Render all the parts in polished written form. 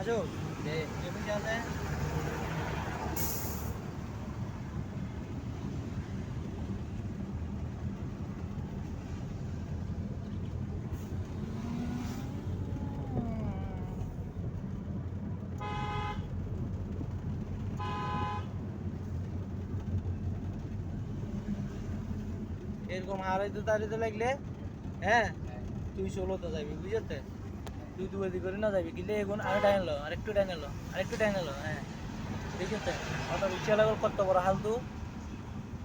আসো এমনি যাতে এরকম হারাইতে তাড়িতে লাগলে হ্যাঁ তুই ষোলোতে যাবি বুঝতে তুই দুয়াদি করে না যাবি কিন্তু এখন আর টাইম লো আরেকটু টাইম এলো আরেকটু টাইম এলো হ্যাঁ বুঝতে অত রিক্সা লাগল কত বড় হালতু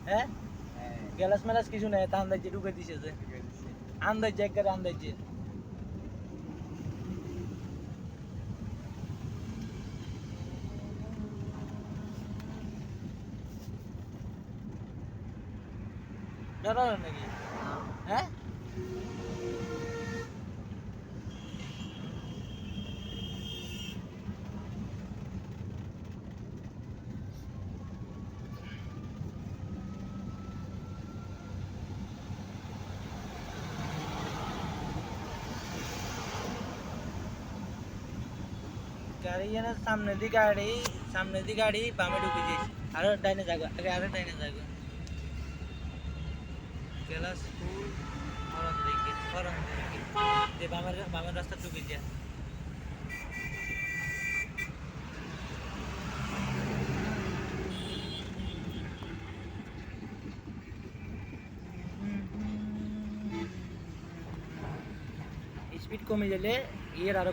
হ্যাঁ গ্যালাস মেলাস কিছু নেই তা আন্দাজে ঢুকে দিছে যে আন্দাজে একবারে আন্দাজে ডরানো নাকি হ্যাঁ গাড়ি যেন সামনে দিয়ে গাড়ি বামে ঢুকে দিয়েছে আরো ডাইনে যাগো আগে আরো ডাইনে যাগো গেলাস ফুল হরন দিকে যে বামের রাস্তা ঢুকে যায় স্পিড কমে গেলে ইয়ের আরো